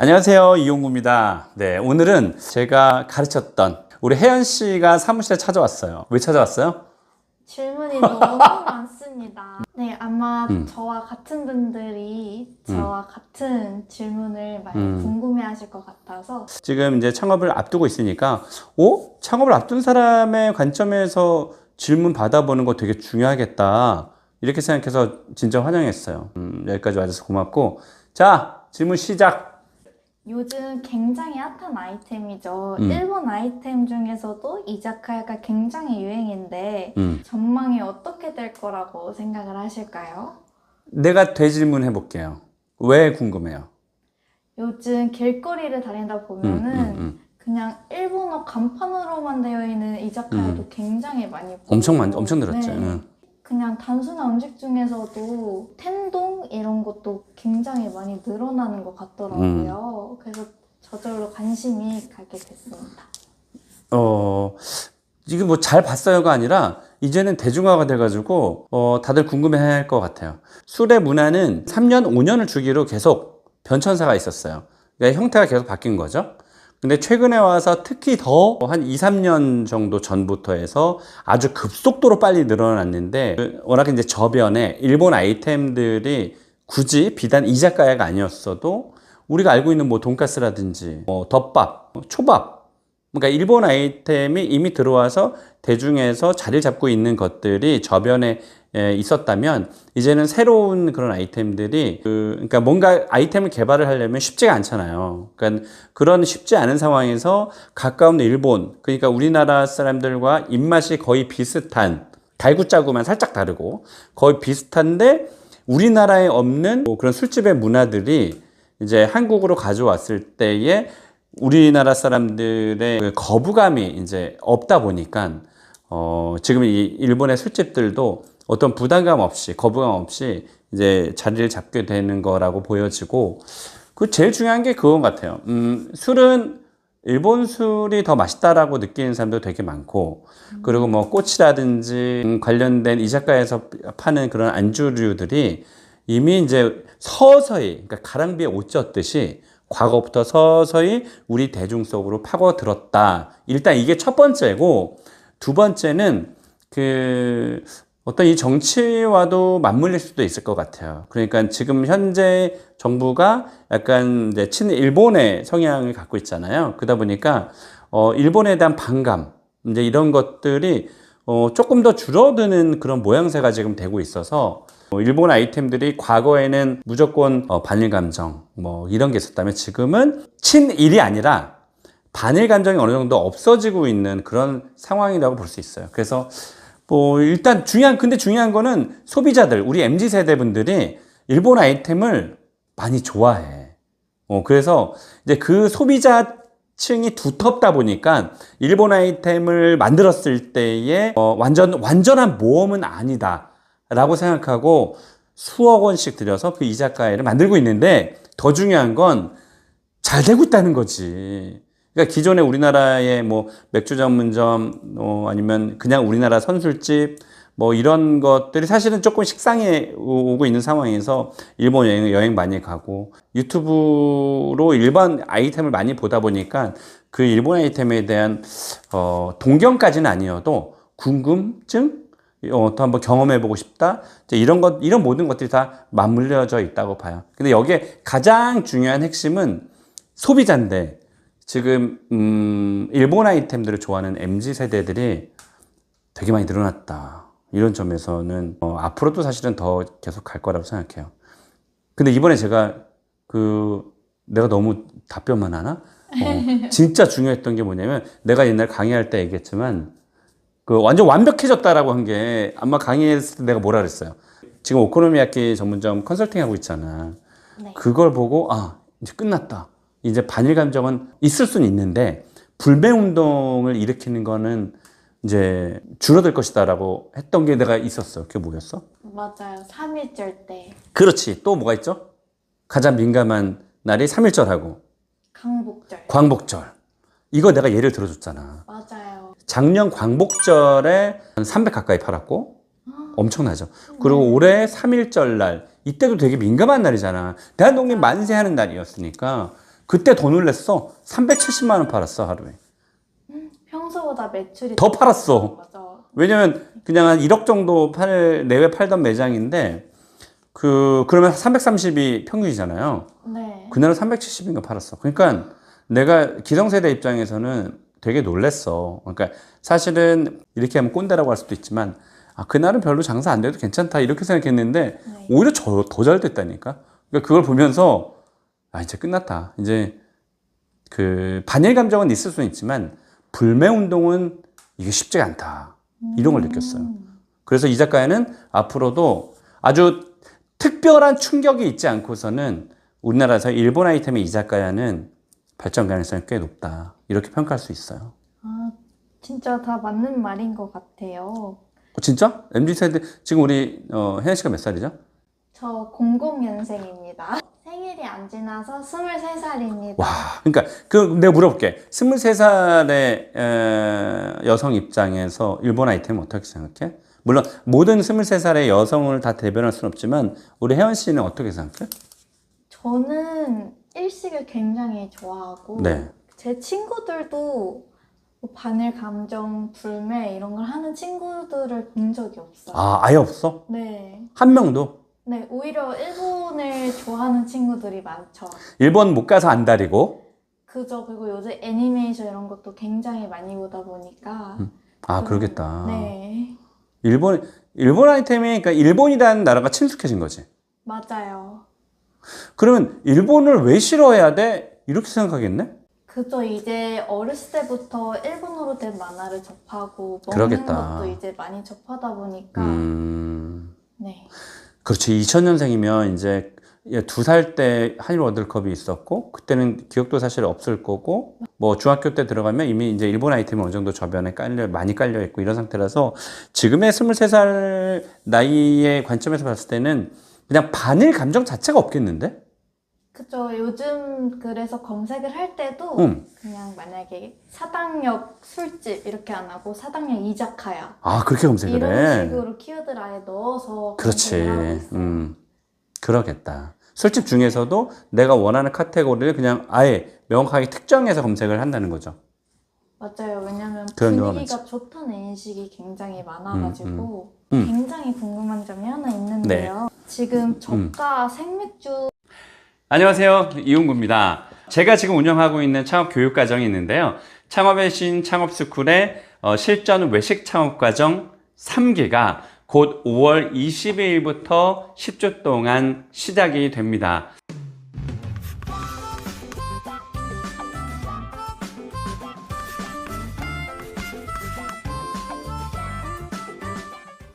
안녕하세요, 이용구입니다. 네, 오늘은 제가 가르쳤던 우리 혜연 씨가 사무실에 찾아왔어요. 왜 찾아왔어요? 질문이 너무 많습니다. 네, 아마 저와 같은 분들이 저와 같은 질문을 많이 궁금해하실 것 같아서 지금 이제 창업을 앞두고 있으니까, 창업을 앞둔 사람의 관점에서 질문 받아보는 거 되게 중요하겠다. 이렇게 생각해서 진짜 환영했어요. 여기까지 와줘서 고맙고. 자, 질문 시작! 요즘 굉장히 핫한 아이템이죠. 일본 아이템 중에서도 이자카야가 굉장히 유행인데 전망이 어떻게 될 거라고 생각을 하실까요? 내가 되질문 해볼게요. 왜 궁금해요? 요즘 길거리를 다니다 보면은 그냥 일본어 간판으로만 되어 있는 이자카야도 굉장히 많이 보이고 엄청 늘었죠. 네. 그냥 단순한 음식 중에서도 텐동 이런 것도 굉장히 많이 늘어나는 것 같더라고요. 그래서 저절로 관심이 가게 됐습니다. 이게 뭐 잘 봤어요가 아니라 이제는 대중화가 돼가지고 다들 궁금해할 것 같아요. 술의 문화는 3년, 5년을 주기로 계속 변천사가 있었어요. 그러니까 형태가 계속 바뀐 거죠. 근데 최근에 와서 특히 더 한 2, 3년 정도 전부터 해서 아주 급속도로 빨리 늘어났는데, 워낙 이제 저변에 일본 아이템들이 굳이 비단 이자카야가 아니었어도 우리가 알고 있는 뭐 돈가스라든지 덮밥, 초밥, 그러니까 일본 아이템이 이미 들어와서 대중에서 자리를 잡고 있는 것들이 저변에 있었다면, 이제는 새로운 그런 아이템들이 그러니까 뭔가 아이템을 개발을 하려면 쉽지가 않잖아요. 그러니까 그런 쉽지 않은 상황에서 가까운 일본, 그러니까 우리나라 사람들과 입맛이 거의 비슷한, 달구짜구만 살짝 다르고 거의 비슷한데 우리나라에 없는 뭐 그런 술집의 문화들이 이제 한국으로 가져왔을 때에 우리나라 사람들의 그 거부감이 이제 없다 보니까 지금 이 일본의 술집들도 어떤 부담감 없이, 거부감 없이 이제 자리를 잡게 되는 거라고 보여지고, 그 제일 중요한 게 그건 같아요. 술은 일본 술이 더 맛있다라고 느끼는 사람도 되게 많고, 그리고 뭐 꽃이라든지 관련된 이자카야에서 파는 그런 안주류들이 이미 이제 서서히, 그러니까 가랑비에 옷 젖듯이 과거부터 서서히 우리 대중 속으로 파고들었다. 일단 이게 첫 번째고, 두 번째는 어떤 이 정치와도 맞물릴 수도 있을 것 같아요. 그러니까 지금 현재 정부가 약간 이제 친일본의 성향을 갖고 있잖아요. 그러다 보니까 일본에 대한 반감, 이제 이런 것들이 조금 더 줄어드는 그런 모양새가 지금 되고 있어서, 일본 아이템들이 과거에는 무조건 반일 감정 뭐 이런 게 있었다면, 지금은 친일이 아니라 반일 감정이 어느 정도 없어지고 있는 그런 상황이라고 볼 수 있어요. 그래서 뭐 일단 근데 중요한 거는 소비자들, 우리 MZ 세대 분들이 일본 아이템을 많이 좋아해. 그래서 이제 그 소비자층이 두텁다 보니까 일본 아이템을 만들었을 때에 완전한 모험은 아니다라고 생각하고 수억 원씩 들여서 그 이자카야를 만들고 있는데, 더 중요한 건 잘 되고 있다는 거지. 그러니까 기존에 우리나라의 뭐 맥주 전문점, 아니면 그냥 우리나라 선술집, 뭐 이런 것들이 사실은 조금 식상해 오고 있는 상황에서 일본 여행 많이 가고 유튜브로 일반 아이템을 많이 보다 보니까 그 일본 아이템에 대한 동경까지는 아니어도 궁금증? 또 한번 경험해보고 싶다? 이런 모든 것들이 다 맞물려져 있다고 봐요. 근데 여기에 가장 중요한 핵심은 소비자인데, 지금 일본 아이템들을 좋아하는 MZ 세대들이 되게 많이 늘어났다. 이런 점에서는 앞으로도 사실은 더 계속 갈 거라고 생각해요. 근데 이번에 제가 내가 너무 답변만 하나? 진짜 중요했던 게 뭐냐면, 내가 옛날 강의할 때 얘기했지만 완전 완벽해졌다라고 한 게, 아마 강의했을 때 내가 뭐라 그랬어요? 지금 오코노미야키 전문점 컨설팅 하고 있잖아. 네. 그걸 보고 이제 끝났다. 이제 반일 감정은 있을 수는 있는데 불매 운동을 일으키는 거는 이제 줄어들 것이다라고 했던 게 내가 있었어. 그게 뭐였어? 맞아요. 3.1절 때 그렇지. 또 뭐가 있죠? 가장 민감한 날이 3.1절하고 광복절. 광복절. 이거 내가 예를 들어줬잖아. 맞아요. 작년 광복절에 한 300 가까이 팔았고, 엄청나죠. 그리고 올해 3.1절 날, 이때도 되게 민감한 날이잖아. 대한독립 만세하는 날이었으니까 그때 더 놀랬어. 370만 원 팔았어, 하루에. 평소보다 매출이 더 팔았어. 맞아. 왜냐면 그냥 한 1억 정도 내외 팔던 매장인데 그러면 330이 평균이잖아요. 네. 그날은 370인가 팔았어. 그러니까 내가 기성세대 입장에서는 되게 놀랬어. 그러니까 사실은 이렇게 하면 꼰대라고 할 수도 있지만 그날은 별로 장사 안 돼도 괜찮다 이렇게 생각했는데 네. 오히려 더 잘 됐다니까. 그러니까 그걸 보면서 이제 끝났다. 이제 그 반일 감정은 있을 수는 있지만 불매 운동은 이게 쉽지가 않다. 이런 걸 느꼈어요. 그래서 이 작가는 앞으로도 아주 특별한 충격이 있지 않고서는 우리나라에서 일본 아이템의 이 작가야는 발전 가능성이 꽤 높다. 이렇게 평가할 수 있어요. 진짜 다 맞는 말인 것 같아요. 진짜? MZ세대, 지금 우리, 혜연 씨가 몇 살이죠? 저 00년생입니다. 생일이 안 지나서 23살입니다. 와, 그러니까, 내가 물어볼게. 23살의 여성 입장에서 일본 아이템은 어떻게 생각해? 물론, 모든 23살의 여성을 다 대변할 수는 없지만, 우리 혜연 씨는 어떻게 생각해? 저는 일식을 굉장히 좋아하고 네. 제 친구들도 뭐 반일 감정, 불매 이런 걸 하는 친구들을 본 적이 없어요. 아예 없어? 네. 한 명도? 네, 오히려 일본을 좋아하는 친구들이 많죠. 일본 못 가서 안달이고? 그리고 요즘 애니메이션 이런 것도 굉장히 많이 보다 보니까. 그러겠다. 네. 일본 아이템이, 그러니까 일본이라는 나라가 친숙해진 거지. 맞아요. 그러면 일본을 왜 싫어해야 돼? 이렇게 생각하겠네? 이제 어렸을 때부터 일본어로 된 만화를 접하고 먹는 그러겠다. 것도 이제 많이 접하다 보니까 네. 그렇지. 2000년생이면 이제 2살 때 한일 월드컵이 있었고 그때는 기억도 사실 없을 거고 뭐 중학교 때 들어가면 이미 이제 일본 아이템이 어느 정도 저변에 많이 깔려 있고 이런 상태라서 지금의 23살 나이의 관점에서 봤을 때는 그냥 반일 감정 자체가 없겠는데? 그죠. 요즘 그래서 검색을 할 때도 그냥 만약에 사당역 술집 이렇게 안 하고 사당역 이자카야 그렇게 검색을 이런 해. 식으로 키워드를 아예 넣어서 그렇지. 검색을 하고 있어요. 그러겠다. 술집 중에서도 내가 원하는 카테고리를 그냥 아예 명확하게 특정해서 검색을 한다는 거죠. 맞아요. 왜냐면 그런 분위기가 좋다는 인식이 굉장히 많아가지고 굉장히 궁금한 점이 하나 있는데요. 지금 저가 생맥주 안녕하세요. 이용구입니다. 제가 지금 운영하고 있는 창업 교육 과정이 있는데요. 창업의 신 창업스쿨의 실전 외식 창업 과정 3기가 곧 5월 22일부터 10주 동안 시작이 됩니다.